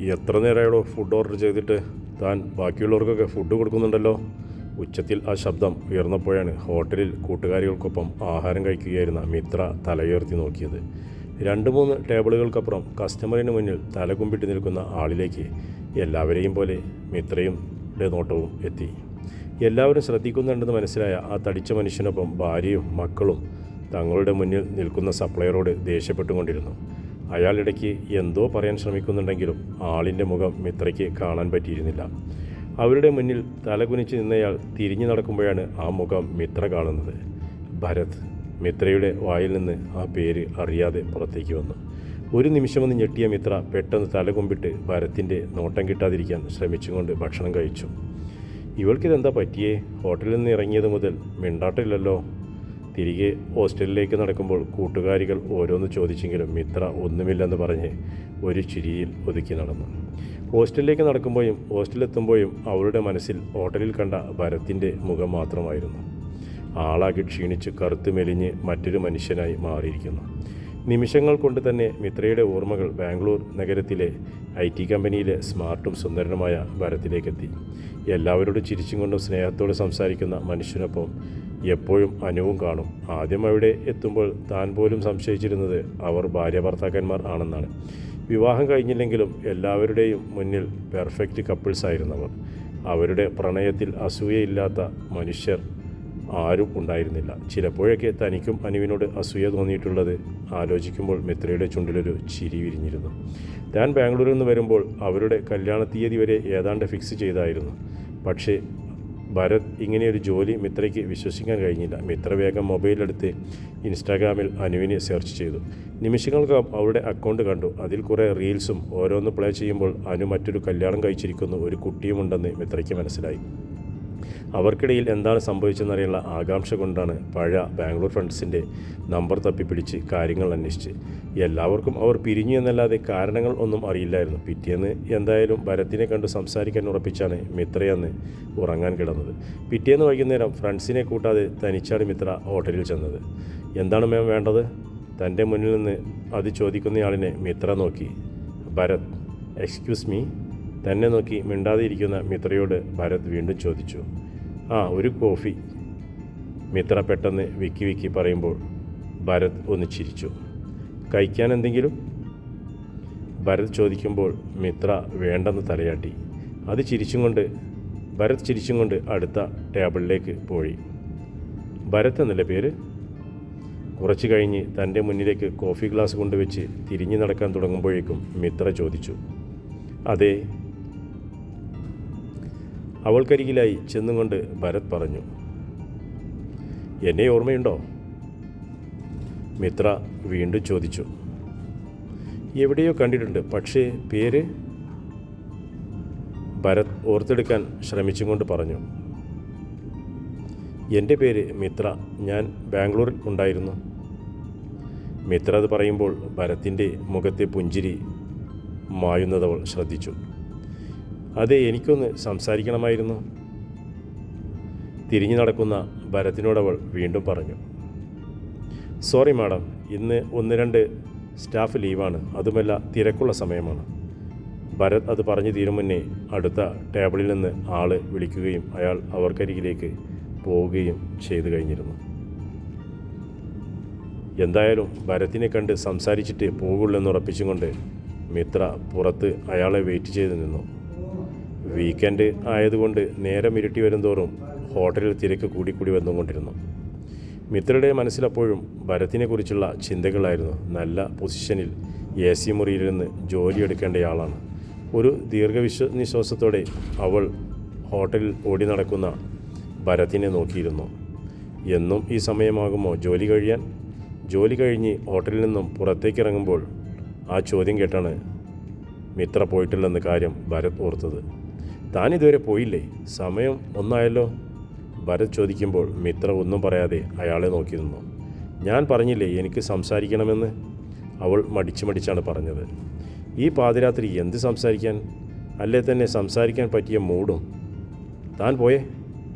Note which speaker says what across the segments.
Speaker 1: എത്ര നേരമായോ food order ചെയ്തിട്ട്? താൻ ബാക്കിയുള്ളവർക്കൊക്കെ ഫുഡ് കൊടുക്കുന്നുണ്ടല്ലോ. ഉച്ചത്തിൽ ആ ശബ്ദം ഉയർന്നപ്പോഴാണ് ഹോട്ടലിൽ കൂട്ടുകാരികൾക്കൊപ്പം ആഹാരം കഴിക്കുകയായിരുന്ന മിത്ര തലയുയർത്തി നോക്കിയത്. 2-3 ടേബിളുകൾക്കപ്പുറം കസ്റ്റമറിന് മുന്നിൽ തലകുമ്പിട്ട് നിൽക്കുന്ന ആളിലേക്ക് എല്ലാവരെയും പോലെ മിത്രയുടെ നോട്ടവും എത്തി. എല്ലാവരും ശ്രദ്ധിക്കുന്നുണ്ടെന്ന് മനസ്സിലായ ആ തടിച്ച മനുഷ്യനൊപ്പം ഭാര്യയും മക്കളും തങ്ങളുടെ മുന്നിൽ നിൽക്കുന്ന സപ്ലയറോട് ദേഷ്യപ്പെട്ടുകൊണ്ടിരുന്നു. അയാളിടയ്ക്ക് എന്തോ പറയാൻ ശ്രമിക്കുന്നുണ്ടെങ്കിലും ആളിൻ്റെ മുഖം മിത്രയ്ക്ക് കാണാൻ പറ്റിയിരുന്നില്ല. അവരുടെ മുന്നിൽ തലകുനിച്ച് നിന്നയാൾ തിരിഞ്ഞു നടക്കുമ്പോഴാണ് ആ മുഖം മിത്ര കാണുന്നത്. ഭരത്. മിത്രയുടെ വായിൽ നിന്ന് ആ പേര് അറിയാതെ പുറത്തേക്ക് വന്നു. ഒരു നിമിഷമൊന്ന് ഞെട്ടിയ മിത്ര പെട്ടെന്ന് തലകുമ്പിട്ട് ഭരത്തിൻ്റെ നോട്ടം കിട്ടാതിരിക്കാൻ ശ്രമിച്ചുകൊണ്ട് ഭക്ഷണം കഴിച്ചു. ഇവൾക്കിതെന്താ പറ്റിയേ? ഹോട്ടലിൽ നിന്ന് ഇറങ്ങിയത് മുതൽ മിണ്ടാട്ടില്ലല്ലോ. തിരികെ ഹോസ്റ്റലിലേക്ക് നടക്കുമ്പോൾ കൂട്ടുകാരികൾ ഓരോന്ന് ചോദിച്ചെങ്കിലും മിത്ര ഒന്നുമില്ലെന്ന് പറഞ്ഞ് ഒരു ചിരിയിൽ ഒതുക്കി നടന്നു. ഹോസ്റ്റലിലേക്ക് നടക്കുമ്പോഴും ഹോസ്റ്റലിലെത്തുമ്പോഴും അവളുടെ മനസ്സിൽ ഹോട്ടലിൽ കണ്ട ഭരത്തിൻ്റെ മുഖം മാത്രമായിരുന്നു. ആളാകെ ക്ഷീണിച്ച് കറുത്ത് മെലിഞ്ഞ് മറ്റൊരു മനുഷ്യനായി മാറിയിരിക്കുന്നു. നിമിഷങ്ങൾ കൊണ്ട് തന്നെ മിത്രയുടെ ഓർമ്മകൾ ബാംഗ്ലൂർ നഗരത്തിലെ IT കമ്പനിയിലെ സ്മാർട്ടും സുന്ദരനുമായ ഭരത്തിലേക്കെത്തി. എല്ലാവരോടും ചിരിച്ചും കൊണ്ടും സ്നേഹത്തോടെ സംസാരിക്കുന്ന മനുഷ്യനൊപ്പം എപ്പോഴും അനുവും കാണും. ആദ്യം അവിടെ എത്തുമ്പോൾ താൻ പോലും സംശയിച്ചിരുന്നത് അവർ ഭാര്യ ഭർത്താക്കന്മാർ ആണെന്നാണ്. വിവാഹം കഴിഞ്ഞില്ലെങ്കിലും എല്ലാവരുടെയും മുന്നിൽ പെർഫെക്റ്റ് കപ്പിൾസായിരുന്നവർ. അവരുടെ പ്രണയത്തിൽ അസൂയയില്ലാത്ത മനുഷ്യർ ആരും ഉണ്ടായിരുന്നില്ല. ചിലപ്പോഴൊക്കെ തനിക്കും അനുവിനോട് അസൂയ തോന്നിയിട്ടുള്ളത് ആലോചിക്കുമ്പോൾ മിത്രയുടെ ചുണ്ടിലൊരു ചിരി വിരിഞ്ഞിരുന്നു. താൻ ബാംഗ്ലൂരിൽ നിന്ന് വരുമ്പോൾ അവരുടെ കല്യാണ തീയതി വരെ ഏതാണ്ട് ഫിക്സ് ചെയ്തായിരുന്നു. പക്ഷേ ഭരത് ഇങ്ങനെയൊരു ജോലി മിത്രയ്ക്ക് വിശ്വസിക്കാൻ കഴിഞ്ഞില്ല. മിത്ര വേഗം മൊബൈലെടുത്ത് ഇൻസ്റ്റാഗ്രാമിൽ അനുവിനെ സെർച്ച് ചെയ്തു. നിമിഷങ്ങൾക്കകം അവരുടെ അക്കൗണ്ട് കണ്ടു. അതിൽ കുറേ റീൽസും ഓരോന്ന് പ്ലേ ചെയ്യുമ്പോൾ അനു മറ്റൊരു കല്യാണം കഴിച്ചിരിക്കുന്നു, ഒരു കുട്ടിയുമുണ്ടെന്ന് മിത്രയ്ക്ക് മനസ്സിലായി. അവർക്കിടയിൽ എന്താണ് സംഭവിച്ചെന്നറിയാനുള്ള ആകാംക്ഷ കൊണ്ടാണ് പഴയ ബാംഗ്ലൂർ ഫ്രണ്ട്സിൻ്റെ നമ്പർ തപ്പിപ്പിടിച്ച് കാര്യങ്ങൾ അന്വേഷിച്ച്. എല്ലാവർക്കും അവർ പിരിഞ്ഞു എന്നല്ലാതെ കാരണങ്ങൾ ഒന്നും അറിയില്ലായിരുന്നു. പിറ്റേന്ന് എന്തായാലും ഭരത്തിനെ കണ്ട് സംസാരിക്കാൻ ഉറപ്പിച്ചാണ് മിത്രയന്ന് ഉറങ്ങാൻ കിടന്നത്. പിറ്റേന്ന് വൈകുന്നേരം ഫ്രണ്ട്സിനെ കൂട്ടാതെ തനിച്ചാണ് മിത്ര ഹോട്ടലിൽ ചെന്നത്. എന്താണ് മാം വേണ്ടത്? തൻ്റെ മുന്നിൽ നിന്ന് അത് ചോദിക്കുന്നയാളിനെ മിത്ര നോക്കി. ഭരത്. Excuse me. തന്നെ നോക്കി മിണ്ടാതെ ഇരിക്കുന്ന മിത്രയോട് ഭരത് വീണ്ടും ചോദിച്ചു. ഒരു കോഫി. മിത്ര പെട്ടെന്ന് വിക്കി പറയുമ്പോൾ ഭരത് ഒന്ന് ചിരിച്ചു. കഴിക്കാൻ എന്തെങ്കിലും? ഭരത് ചോദിക്കുമ്പോൾ മിത്ര വേണ്ടെന്ന് തലയാട്ടി. ഭരത് ചിരിച്ചും കൊണ്ട് അടുത്ത ടേബിളിലേക്ക് പോയി. ഭരത് എന്നല്ലേ പേര്? കുറച്ച് കഴിഞ്ഞ് തൻ്റെ മുന്നിലേക്ക് കോഫി ഗ്ലാസ് കൊണ്ടുവച്ച് തിരിഞ്ഞു നടക്കാൻ തുടങ്ങുമ്പോഴേക്കും മിത്ര ചോദിച്ചു. അതെ. അവൾക്കരികിലായി ചെന്നുകൊണ്ട് ഭരത് പറഞ്ഞു. എന്നെ ഓർമ്മയുണ്ടോ? മിത്ര വീണ്ടും ചോദിച്ചു. എവിടെയോ കണ്ടിട്ടുണ്ട്, പക്ഷേ പേര്? ഭരത് ഓർത്തെടുക്കാൻ ശ്രമിച്ചും കൊണ്ട് പറഞ്ഞു. എൻ്റെ പേര് മിത്ര. ഞാൻ ബാംഗ്ലൂരിൽ ഉണ്ടായിരുന്നു. മിത്ര അത് പറയുമ്പോൾ ഭരത്തിൻ്റെ മുഖത്തെ പുഞ്ചിരി മായുന്നതവൾ ശ്രദ്ധിച്ചു. അതെ, എനിക്കൊന്ന് സംസാരിക്കണമായിരുന്നു. തിരിഞ്ഞു നടക്കുന്ന ഭരത്തിനോടവൾ വീണ്ടും പറഞ്ഞു. സോറി മാഡം, ഇന്ന് 1-2 സ്റ്റാഫ് ലീവാണ്, അതുമല്ല തിരക്കുള്ള സമയമാണ്. ഭരത് അത് പറഞ്ഞു തീരും മുന്നേ അടുത്ത ടേബിളിൽ നിന്ന് ആൾ വിളിക്കുകയും അയാൾ അവർക്കരികിലേക്ക് പോവുകയും ചെയ്തു കഴിഞ്ഞിരുന്നു. എന്തായാലും ഭരത്തിനെ കണ്ട് സംസാരിച്ചിട്ട് പോകുള്ളെന്നുറപ്പിച്ചും കൊണ്ട് മിത്ര പുറത്ത് അയാളെ വെയിറ്റ് ചെയ്ത് നിന്നു. വീക്കെൻഡ് ആയതുകൊണ്ട് നേരം ഇരുട്ടി വരുംതോറും ഹോട്ടലിൽ തിരക്ക് കൂടി വന്നുകൊണ്ടിരുന്നു. മിത്രയുടെ മനസ്സിലപ്പോഴും ഭരത്തിനെക്കുറിച്ചുള്ള ചിന്തകളായിരുന്നു. നല്ല പൊസിഷനിൽ AC മുറിയിൽ നിന്ന് ജോലിയെടുക്കേണ്ടയാളാണ്. ഒരു ദീർഘനിശ്വാസത്തോടെ അവൾ ഹോട്ടലിൽ ഓടി നടക്കുന്ന ഭരത്തിനെ നോക്കിയിരുന്നു. എന്നും ഈ സമയമാകുമോ ജോലി കഴിയാൻ? ജോലി കഴിഞ്ഞ് ഹോട്ടലിൽ നിന്നും പുറത്തേക്കിറങ്ങുമ്പോൾ ആ ചോദ്യം കേട്ടാണ് മിത്ര പോയിട്ടില്ലെന്ന കാര്യം ഭരത് ഓർത്തത്. താനിതുവരെ പോയില്ലേ? സമയം 1 ഭരത് ചോദിക്കുമ്പോൾ മിത്ര ഒന്നും പറയാതെ അയാളെ നോക്കി നിന്നു. ഞാൻ പറഞ്ഞില്ലേ എനിക്ക് സംസാരിക്കണമെന്ന്? അവൾ മടിച്ചാണ് പറഞ്ഞത്. ഈ പാതിരാത്രി എന്ത് സംസാരിക്കാൻ? അല്ലേ തന്നെ സംസാരിക്കാൻ പറ്റിയ മൂടും. താൻ പോയേ?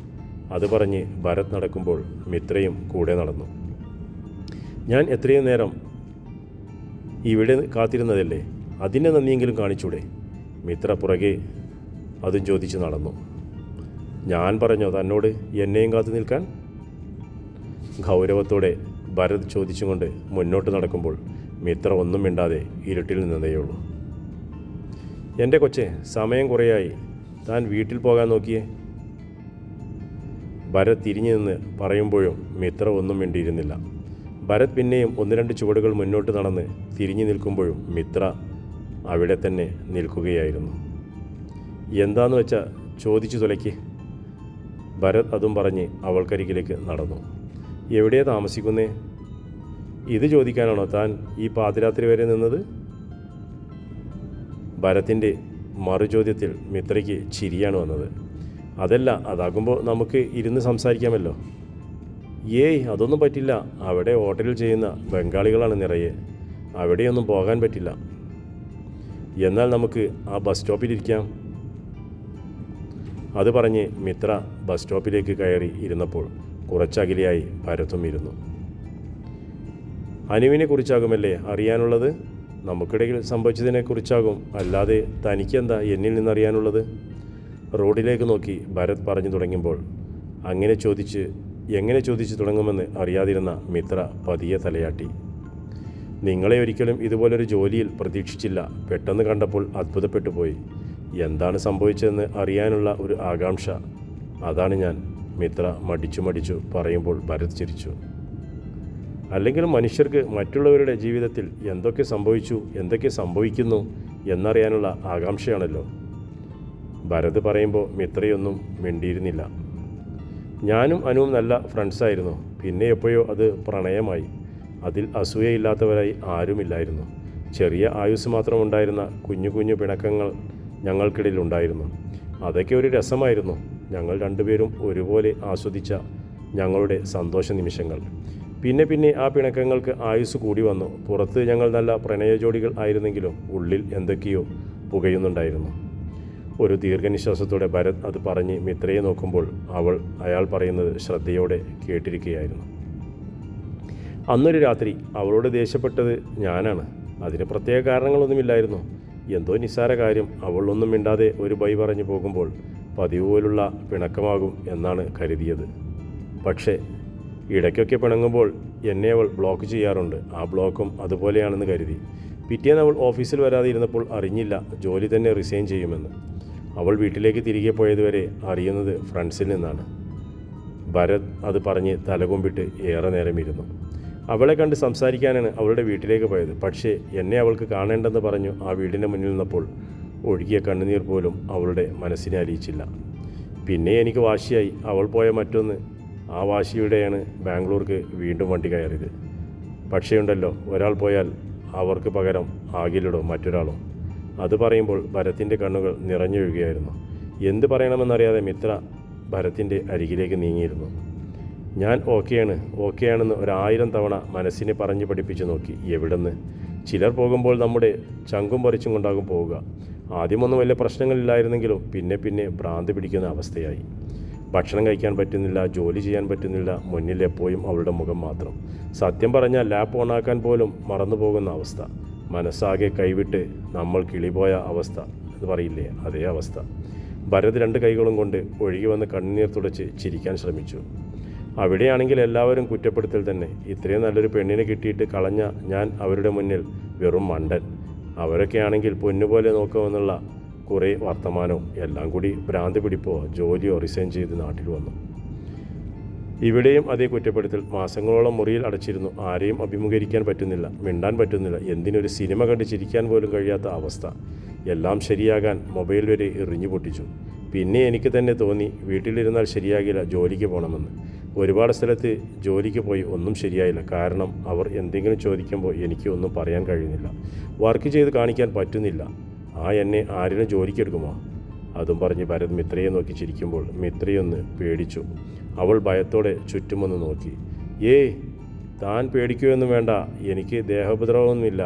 Speaker 1: അത് പറഞ്ഞ് ഭരത് നടക്കുമ്പോൾ മിത്രയും കൂടെ നടന്നു. ഞാൻ എത്രയും നേരം ഇവിടെ കാത്തിരുന്നതല്ലേ, അതിൻ്റെ നന്ദിയെങ്കിലും കാണിച്ചൂടെ? മിത്ര പുറകെ അതും ചോദിച്ച് നടന്നു. ഞാൻ പറഞ്ഞോ തന്നോട് എന്നെയും കാത്തു നിൽക്കാൻ? ഗൗരവത്തോടെ ഭരത് ചോദിച്ചുകൊണ്ട് മുന്നോട്ട് നടക്കുമ്പോൾ മിത്ര ഒന്നും മിണ്ടാതെ ഇരുട്ടിൽ നിന്നതേയുള്ളൂ. എൻ്റെ കൊച്ചെ, സമയം കുറേയായി, താൻ വീട്ടിൽ പോകാൻ നോക്കിയേ. ഭരത് തിരിഞ്ഞു നിന്ന് പറയുമ്പോഴും മിത്ര ഒന്നും മിണ്ടിയിരുന്നില്ല. ഭരത് പിന്നെയും 1-2 ചുവടുകൾ മുന്നോട്ട് നടന്ന് തിരിഞ്ഞു നിൽക്കുമ്പോഴും മിത്ര അവിടെ തന്നെ നിൽക്കുകയായിരുന്നു. എന്താന്ന് വെച്ചാൽ ചോദിച്ചു തുലയ്ക്ക്. ഭരത് അതും പറഞ്ഞ് അവൾക്കരികിലേക്ക് നടന്നു. എവിടെയാണ് താമസിക്കുന്നേ? ഇത് ചോദിക്കാനാണോ താൻ ഈ പാതിരാത്രി വരെ നിന്നത്? ഭരത്തിൻ്റെ മറുചോദ്യത്തിൽ മിത്രയ്ക്ക് ചിരിയാണ് വന്നത്. അതല്ല, അതാകുമ്പോൾ നമുക്ക് ഇരുന്ന് സംസാരിക്കാമല്ലോ. ഏയ്, അതൊന്നും പറ്റില്ല. അവിടെ ഹോട്ടലിൽ ചെയ്യുന്ന ബംഗാളികളാണ് നിറയെ. അവിടെയൊന്നും പോകാൻ പറ്റില്ല. എന്നാൽ നമുക്ക് ആ ബസ് സ്റ്റോപ്പിലിരിക്കാം. അത് പറഞ്ഞ് മിത്ര ബസ് സ്റ്റോപ്പിലേക്ക് കയറി ഇരുന്നപ്പോൾ കുറച്ചകലെയായി ഭരത്തും ഇരുന്നു. അനുവിനെ കുറിച്ചാകുമല്ലേ അറിയാനുള്ളത്? നമുക്കിടയിൽ സംഭവിച്ചതിനെക്കുറിച്ചാകും. അല്ലാതെ തനിക്കെന്താ എന്നിൽ നിന്നറിയാനുള്ളത്? റോഡിലേക്ക് നോക്കി ഭരത് പറഞ്ഞു തുടങ്ങുമ്പോൾ എങ്ങനെ ചോദിച്ചു തുടങ്ങുമെന്ന് അറിയാതിരുന്ന മിത്ര പതിയെ തലയാട്ടി. നിങ്ങളെ ഒരിക്കലും ഇതുപോലൊരു ജോലിയിൽ പ്രതീക്ഷിച്ചില്ല. പെട്ടെന്ന് കണ്ടപ്പോൾ അത്ഭുതപ്പെട്ടു പോയി. എന്താണ് സംഭവിച്ചതെന്ന് അറിയാനുള്ള ഒരു ആകാംക്ഷ, അതാണ് ഞാൻ. മിത്ര മടിച്ചു പറയുമ്പോൾ ഭരത് ചിരിച്ചു. അല്ലെങ്കിലും മനുഷ്യർക്ക് മറ്റുള്ളവരുടെ ജീവിതത്തിൽ എന്തൊക്കെ സംഭവിച്ചു, എന്തൊക്കെ സംഭവിക്കുന്നു എന്നറിയാനുള്ള ആകാംക്ഷയാണല്ലോ. ഭരത് പറയുമ്പോൾ മിത്രയൊന്നും മിണ്ടിയിരുന്നില്ല. ഞാനും അനുവും നല്ല ഫ്രണ്ട്സായിരുന്നു. പിന്നെ എപ്പോഴോ അത് പ്രണയമായി. അതിൽ അസൂയയില്ലാത്തവരായി ആരുമില്ലായിരുന്നു. ചെറിയ ആയുസ് മാത്രം ഉണ്ടായിരുന്ന കുഞ്ഞു പിണക്കങ്ങൾ ഞങ്ങൾക്കിടയിൽ ഉണ്ടായിരുന്നു. അതൊക്കെ ഒരു രസമായിരുന്നു. ഞങ്ങൾ രണ്ടുപേരും ഒരുപോലെ ആസ്വദിച്ച ഞങ്ങളുടെ സന്തോഷ നിമിഷങ്ങൾ. പിന്നെ ആ പിണക്കങ്ങൾക്ക് ആയുസ് കൂടി വന്നു. പുറത്ത് ഞങ്ങൾ നല്ല പ്രണയ ജോഡികൾ ആയിരുന്നെങ്കിലും ഉള്ളിൽ എന്തൊക്കെയോ പുകയുന്നുണ്ടായിരുന്നു. ഒരു ദീർഘനിശ്വാസത്തോടെ ഭരത് അത് പറഞ്ഞ് മിത്രയെ നോക്കുമ്പോൾ അയാൾ പറയുന്നത് ശ്രദ്ധയോടെ കേട്ടിരിക്കുകയായിരുന്നു. അന്നൊരു രാത്രി അവളോട് ദേഷ്യപ്പെട്ടത് ഞാനാണ്. അതിന് പ്രത്യേക കാരണങ്ങളൊന്നുമില്ലായിരുന്നു. എന്തോ നിസ്സാര കാര്യം. അവൾ ഒന്നും മിണ്ടാതെ ഒരു ബൈ പറഞ്ഞു പോകുമ്പോൾ പതിവ് പോലുള്ള പിണക്കമാകും എന്നാണ് കരുതിയത്. പക്ഷേ ഇടയ്ക്കൊക്കെ പിണങ്ങുമ്പോൾ എന്നെ അവൾ ബ്ലോക്ക് ചെയ്യാറുണ്ട്. ആ ബ്ലോക്കും അതുപോലെയാണെന്ന് കരുതി. പിറ്റേന്ന് അവൾ ഓഫീസിൽ വരാതെ ഇരുന്നപ്പോൾ അറിഞ്ഞില്ല ജോലി തന്നെ റിസൈൻ ചെയ്യുമെന്ന്. അവൾ വീട്ടിലേക്ക് തിരികെ പോയതുവരെ അറിയുന്നത് ഫ്രണ്ട്സിൽ നിന്നാണ്. ഭരത് അത് പറഞ്ഞ് തലകുമ്പിട്ട് ഏറെ നേരം ഇരുന്നു. അവളെ കണ്ട് സംസാരിക്കാനാണ് അവളുടെ വീട്ടിലേക്ക് പോയത്. പക്ഷേ എന്നെ അവൾക്ക് കാണേണ്ടെന്ന് പറഞ്ഞു ആ വീടിൻ്റെ മുന്നിൽ നിന്നപ്പോൾ ഒഴുകിയ കണ്ണുനീർ പോലും അവളുടെ മനസ്സിനെ അറിയിച്ചില്ല. പിന്നെ എനിക്ക് വാശിയായി. അവൾ പോയ മറ്റൊന്ന്. ആ വാശിയുടെയാണ് ബാംഗ്ലൂർക്ക് വീണ്ടും വണ്ടി കയറിയത്. പക്ഷേ ഉണ്ടല്ലോ, ഒരാൾ പോയാൽ അവർക്ക് പകരം ആകില്ലടോ മറ്റൊരാളോ. അത് പറയുമ്പോൾ ഭരത്തിൻ്റെ കണ്ണുകൾ നിറഞ്ഞൊഴുകയായിരുന്നു. എന്ത് പറയണമെന്നറിയാതെ മിത്ര ഭരത്തിൻ്റെ അരികിലേക്ക് നീങ്ങിയിരുന്നു. ഞാൻ ഓക്കെയാണെന്ന് 1000 തവണ മനസ്സിനെ പറഞ്ഞു പഠിപ്പിച്ചു നോക്കി. എവിടെന്ന്? ചിലർ പോകുമ്പോൾ നമ്മുടെ ചങ്കും പറിച്ചും കൊണ്ടാകും പോവുക. ആദ്യമൊന്നും വലിയ പ്രശ്നങ്ങളില്ലായിരുന്നെങ്കിലും പിന്നെ ഭ്രാന്ത് പിടിക്കുന്ന അവസ്ഥയായി. ഭക്ഷണം കഴിക്കാൻ പറ്റുന്നില്ല, ജോലി ചെയ്യാൻ പറ്റുന്നില്ല. മുന്നിൽ എപ്പോഴും അവളുടെ മുഖം മാത്രം. സത്യം പറഞ്ഞാൽ ലാപ്പ് ഓണാക്കാൻ പോലും മറന്നു പോകുന്ന അവസ്ഥ. മനസ്സാകെ കൈവിട്ട് നമ്മൾ കിളിപോയ അവസ്ഥ എന്ന് പറയില്ലേ, അതേ അവസ്ഥ. ഭരത് 2 കൈകളും കൊണ്ട് ഒഴുകി വന്ന് കണ്ണുനീർ തുടച്ച് ചിരിക്കാൻ ശ്രമിച്ചു. അവിടെയാണെങ്കിൽ എല്ലാവരും കുറ്റപ്പെടുത്തൽ തന്നെ. ഇത്രയും നല്ലൊരു പെണ്ണിനെ കിട്ടിയിട്ട് കളഞ്ഞ ഞാൻ അവരുടെ മുന്നിൽ വെറും മണ്ടൻ. അവരൊക്കെ ആണെങ്കിൽ പൊന്നുപോലെ നോക്കുമെന്നുള്ള കുറേ വർത്തമാനവും എല്ലാം കൂടി ഭ്രാന്ത് പിടിപ്പോ ജോലിയോ റിസൈൻ ചെയ്ത് നാട്ടിൽ വന്നു. ഇവിടെയും അതേ കുറ്റപ്പെടുത്തൽ. മാസങ്ങളോളം മുറിയിൽ അടച്ചിരുന്നു. ആരെയും അഭിമുഖീകരിക്കാൻ പറ്റുന്നില്ല, മിണ്ടാൻ പറ്റുന്നില്ല. എന്തിനൊരു സിനിമ കണ്ട് ചിരിക്കാൻ പോലും കഴിയാത്ത അവസ്ഥ. എല്ലാം ശരിയാകാൻ മൊബൈൽ വരെ എറിഞ്ഞു പൊട്ടിച്ചു. പിന്നെ എനിക്ക് തന്നെ തോന്നി വീട്ടിലിരുന്നാൽ ശരിയാകില്ല, ജോലിക്ക് പോകണമെന്ന്. ഒരുപാട് സ്ഥലത്ത് ജോലിക്ക് പോയി ഒന്നും ശരിയായില്ല. കാരണം അവർ എന്തെങ്കിലും ചോദിക്കുമ്പോൾ എനിക്ക് ഒന്നും പറയാൻ കഴിയുന്നില്ല. വർക്ക് ചെയ്ത് കാണിക്കാൻ പറ്റുന്നില്ല. എന്നെ ആരെങ്കിലും ജോലിക്കെടുക്കുമോ? അതും പറഞ്ഞ് ഭരത് മിത്രയെ നോക്കി ചിരിക്കുമ്പോൾ മിത്രയൊന്ന് പേടിച്ചു. അവൾ ഭയത്തോടെ ചുറ്റുമൊന്ന് നോക്കി. താൻ പേടിക്കുകയൊന്നും വേണ്ട, എനിക്ക് ദേഹോപദ്രവമൊന്നുമില്ല.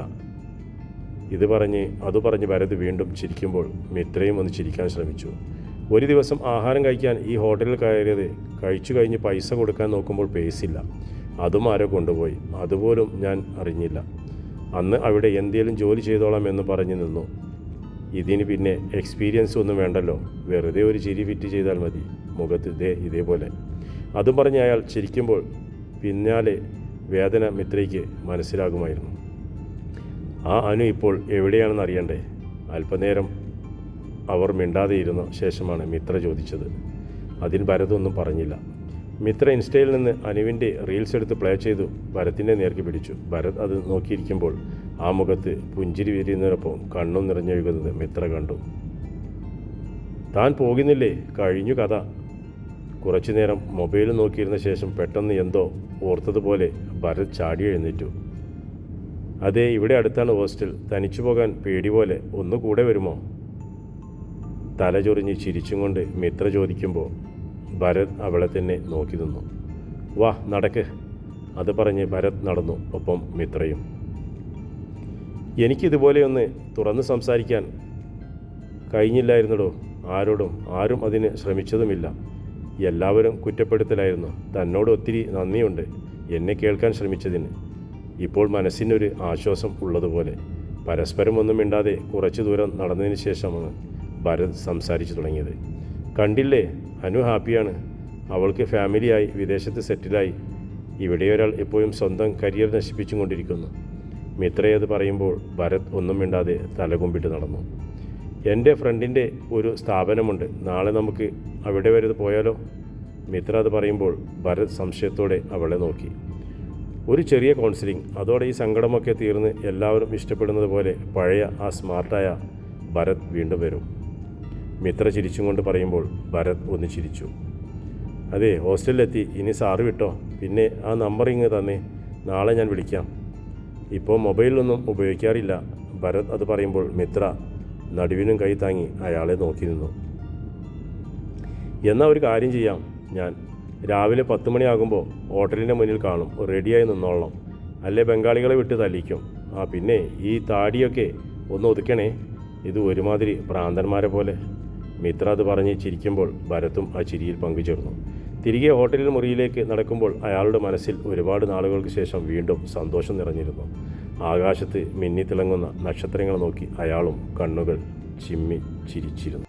Speaker 1: അത് പറഞ്ഞ് ഭരത് വീണ്ടും ചിരിക്കുമ്പോൾ മിത്രയും ഒന്ന് ചിരിക്കാൻ ശ്രമിച്ചു. ഒരു ദിവസം ആഹാരം കഴിക്കാൻ ഈ ഹോട്ടലിൽ കയറിയത്. കഴിച്ചു കഴിഞ്ഞ് പൈസ കൊടുക്കാൻ നോക്കുമ്പോൾ പേഴ്സില്ല. അതും ആരോ കൊണ്ടുപോയി. അതുപോലും ഞാൻ അറിഞ്ഞില്ല. അന്ന് അവിടെ എന്തേലും ജോലി ചെയ്തോളാം എന്ന് പറഞ്ഞു നിന്നു. ഇതിന് പിന്നെ എക്സ്പീരിയൻസ് ഒന്നും വേണ്ടല്ലോ, വെറുതെ ഒരു ചിരി ഫിറ്റ് ചെയ്താൽ മതി മുഖത്ത് ഇതേപോലെ. അതും പറഞ്ഞ് അയാൾ ചിരിക്കുമ്പോൾ പിന്നാലെ വേദന മിത്രയ്ക്ക് മനസ്സിലാകുമായിരുന്നു. ആ അനു ഇപ്പോൾ എവിടെയാണെന്ന് അറിയണ്ടേ? അല്പനേരം അവർ മിണ്ടാതെ ഇരുന്ന ശേഷമാണ് മിത്ര ചോദിച്ചത്. അതിന് ഭരത് ഒന്നും പറഞ്ഞില്ല. മിത്ര ഇൻസ്റ്റയിൽ നിന്ന് അനുവിൻ്റെ റീൽസ് എടുത്ത് പ്ലേ ചെയ്തു ഭരത്തിൻ്റെ നേർക്ക് പിടിച്ചു. ഭരത് അത് നോക്കിയിരിക്കുമ്പോൾ ആ മുഖത്ത് പുഞ്ചിരി വിരിയുന്നതിനൊപ്പം കണ്ണും നിറഞ്ഞൊഴുകുന്നത് മിത്ര കണ്ടു. താൻ പോകുന്നില്ലേ, കഴിഞ്ഞു കഥ. കുറച്ചു നേരം മൊബൈൽ നോക്കിയിരുന്ന ശേഷം പെട്ടെന്ന് എന്തോ ഓർത്തതുപോലെ ഭരത് ചാടി എഴുന്നേറ്റു. അതെ, ഇവിടെ അടുത്താണ് ഹോസ്റ്റൽ. തനിച്ചു പോകാൻ പേടി പോലെ, ഒന്ന് കൂടെ വരുമോ? തലചൊറിഞ്ഞ് ചിരിച്ചും കൊണ്ട് മിത്ര ചോദിക്കുമ്പോൾ ഭരത് അവളെ തന്നെ നോക്കി നിന്നു. വാ നടക്ക്. അത് പറഞ്ഞ് ഭരത് നടന്നു, ഒപ്പം മിത്രയും. എനിക്കിതുപോലെയൊന്ന് തുറന്ന് സംസാരിക്കാൻ കഴിഞ്ഞില്ലായിരുന്നടോ ആരോടും. ആരും അതിന് ശ്രമിച്ചതുമില്ല. എല്ലാവരും കുറ്റപ്പെടുത്തലായിരുന്നു. തന്നോട് ഒത്തിരി നന്ദിയുണ്ട് എന്നെ കേൾക്കാൻ ശ്രമിച്ചതിന്. ഇപ്പോൾ മനസ്സിനൊരു ആശ്വാസം ഉള്ളതുപോലെ. പരസ്പരം ഒന്നും മിണ്ടാതെ കുറച്ചു ദൂരം നടന്നതിന് ശേഷമാണ് ഭരത് സംസാരിച്ചു തുടങ്ങിയത്. കണ്ടില്ലേ, അനു ഹാപ്പിയാണ്. അവൾക്ക് ഫാമിലിയായി വിദേശത്ത് സെറ്റിലായി. ഇവിടെ ഒരാൾ എപ്പോഴും സ്വന്തം കരിയർ നശിപ്പിച്ചും കൊണ്ടിരിക്കുന്നു. മിത്രയത് പറയുമ്പോൾ ഭരത് ഒന്നും മിണ്ടാതെ തലകുമ്പിട്ട് നടന്നു. എൻ്റെ ഫ്രണ്ടിൻ്റെ ഒരു സ്ഥാപനമുണ്ട്, നാളെ നമുക്ക് അവിടെ വരെ പോയാലോ? മിത്ര അത് പറയുമ്പോൾ ഭരത് സംശയത്തോടെ അവളെ നോക്കി. ഒരു ചെറിയ കൗൺസിലിംഗ്, അതോടെ ഈ സങ്കടമൊക്കെ തീർന്ന് എല്ലാവരും ഇഷ്ടപ്പെടുന്നത് പോലെ പഴയ ആ സ്മാർട്ടായ ഭരത് വീണ്ടും വരും. മിത്ര ചിരിച്ചും കൊണ്ട് പറയുമ്പോൾ ഭരത് ഒന്ന് ചിരിച്ചു. അതെ, ഹോസ്റ്റലിലെത്തി. ഇനി സാറ് വിട്ടോ. പിന്നെ ആ നമ്പർ ഇങ്ങ് തന്നെ, നാളെ ഞാൻ വിളിക്കാം. ഇപ്പോൾ മൊബൈലൊന്നും ഉപയോഗിക്കാറില്ല. ഭരത് അത് പറയുമ്പോൾ മിത്ര നടുവിനും കൈ താങ്ങി അയാളെ നോക്കി നിന്നു. എന്നാൽ ഒരു കാര്യം ചെയ്യാം, ഞാൻ രാവിലെ 10 മണിയാകുമ്പോൾ ഹോട്ടലിൻ്റെ മുന്നിൽ കാണും. റെഡിയായി നിന്നോളണം, അല്ലേ ബംഗാളികളെ വിട്ട് തല്ലിക്കും. പിന്നെ ഈ താടിയൊക്കെ ഒന്ന് ഒതുക്കണേ, ഇത് ഒരുമാതിരി ഭ്രാന്തന്മാരെ പോലെ. മിത്ര അത് പറഞ്ഞ് ചിരിക്കുമ്പോൾ ഭരത്തും ആ ചിരിയിൽ പങ്കുചേർന്നു. തിരികെ ഹോട്ടലിൽ മുറിയിലേക്ക് നടക്കുമ്പോൾ അയാളുടെ മനസ്സിൽ ഒരുപാട് നാളുകൾക്ക് ശേഷം വീണ്ടും സന്തോഷം നിറഞ്ഞിരുന്നു. ആകാശത്ത് മിന്നിത്തിളങ്ങുന്ന നക്ഷത്രങ്ങൾ നോക്കി അയാളും കണ്ണുകൾ ചിമ്മി ചിരിച്ചിരുന്നു.